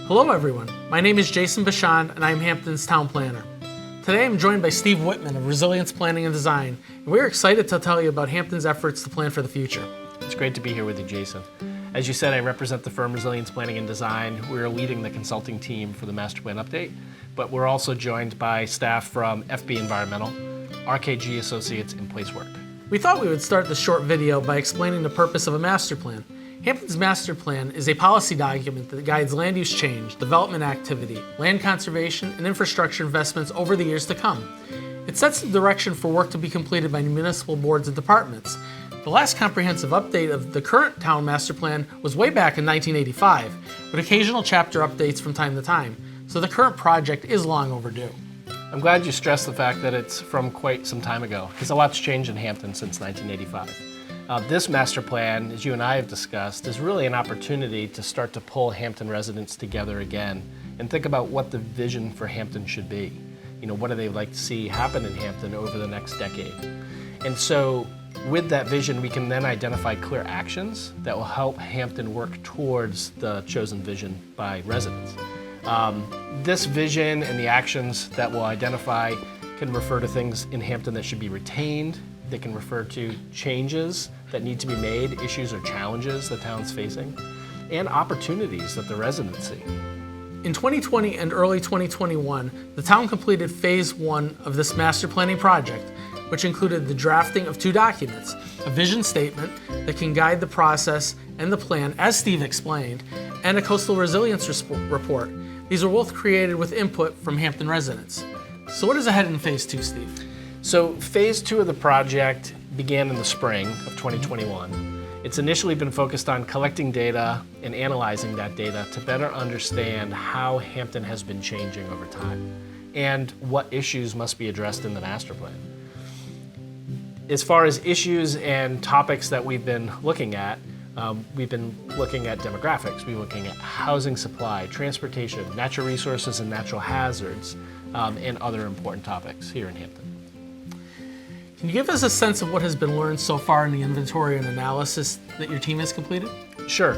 Hello everyone, my name is Jason Bichon and I am Hampton's town planner. Today I'm joined by Steve Whitman of Resilience Planning and Design, and we're excited to tell you about Hampton's efforts to plan for the future. It's great to be here with you, Jason. As you said, I represent the firm Resilience Planning and Design. We're leading the consulting team for the master plan update, but we're also joined by staff from FB Environmental, RKG Associates, and Placework. We thought we would start this short video by explaining the purpose of a master plan. Hampton's master plan is a policy document that guides land use change, development activity, land conservation, and infrastructure investments over the years to come. It sets the direction for work to be completed by municipal boards and departments. The last comprehensive update of the current town master plan was way back in 1985, with occasional chapter updates from time to time, so the current project is long overdue. I'm glad you stressed the fact that it's from quite some time ago, because a lot's changed in Hampton since 1985. This master plan, as you and I have discussed, is really an opportunity to start to pull Hampton residents together again and think about what the vision for Hampton should be. You know, what do they like to see happen in Hampton over the next decade? And so with that vision, we can then identify clear actions that will help Hampton work towards the chosen vision by residents. This vision and the actions that we'll identify can refer to things in Hampton that should be retained. They can refer to changes that need to be made, issues or challenges the town's facing, and opportunities that the residents see. In 2020 and early 2021, the town completed phase 1 of this master planning project, which included the drafting of 2 documents, a vision statement that can guide the process and the plan, as Steve explained, and a coastal resilience report. These were both created with input from Hampton residents. So what is ahead in phase 2, Steve? So phase 2 of the project began in the spring of 2021. It's initially been focused on collecting data and analyzing that data to better understand how Hampton has been changing over time and what issues must be addressed in the master plan. As far as issues and topics that we've been looking at demographics, we've been looking at housing supply, transportation, natural resources and natural hazards, and other important topics here in Hampton. Can you give us a sense of what has been learned so far in the inventory and analysis that your team has completed? Sure.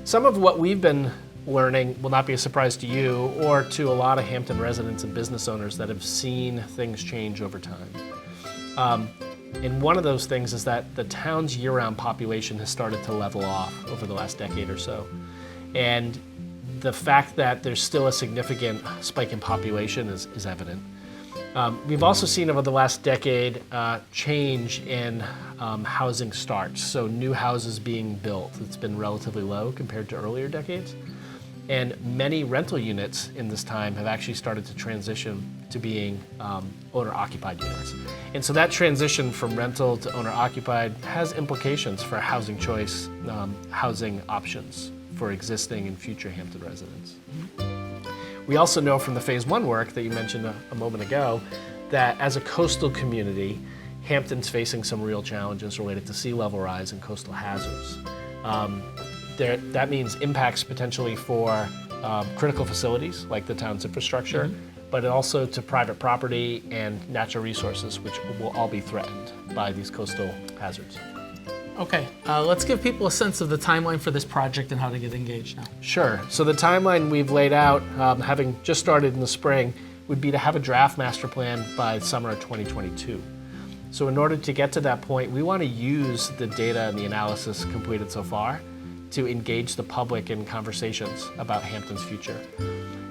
Some of what we've been learning will not be a surprise to you or to a lot of Hampton residents and business owners that have seen things change over time. And one of those things is that the town's year-round population has started to level off over the last decade or so. And the fact that there's still a significant spike in population is evident. We've also seen over the last decade change in housing starts, so new houses being built. It's been relatively low compared to earlier decades. And many rental units in this time have actually started to transition to being owner-occupied units. And so that transition from rental to owner-occupied has implications for housing choice, housing options for existing and future Hampton residents. We also know from the phase 1 work that you mentioned a moment ago that as a coastal community, Hampton's facing some real challenges related to sea level rise and coastal hazards. That means impacts potentially for critical facilities like the town's infrastructure, but also to private property and natural resources, which will all be threatened by these coastal hazards. Okay, let's give people a sense of the timeline for this project and how to get engaged now. Sure. So the timeline we've laid out, having just started in the spring, would be to have a draft master plan by summer of 2022. So in order to get to that point, we want to use the data and the analysis completed so far to engage the public in conversations about Hampton's future.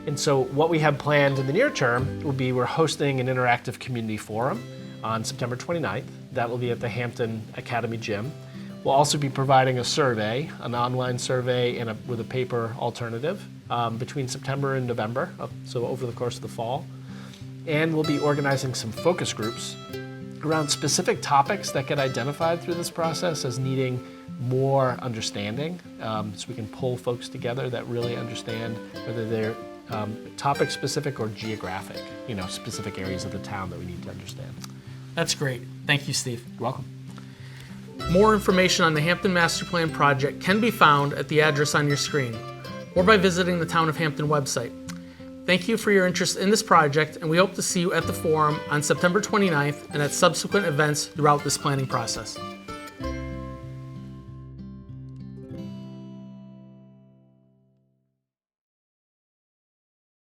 And so what we have planned in the near term will be we're hosting an interactive community forum on September 29th. That will be at the Hampton Academy Gym. We'll also be providing a survey, an online survey with a paper alternative between September and November, so over the course of the fall. And we'll be organizing some focus groups around specific topics that get identified through this process as needing more understanding, so we can pull folks together that really understand whether they're topic specific or geographic, specific areas of the town that we need to understand. That's great. Thank you, Steve. You're welcome. More information on the Hampton Master Plan project can be found at the address on your screen or by visiting the Town of Hampton website. Thank you for your interest in this project, and we hope to see you at the forum on September 29th and at subsequent events throughout this planning process.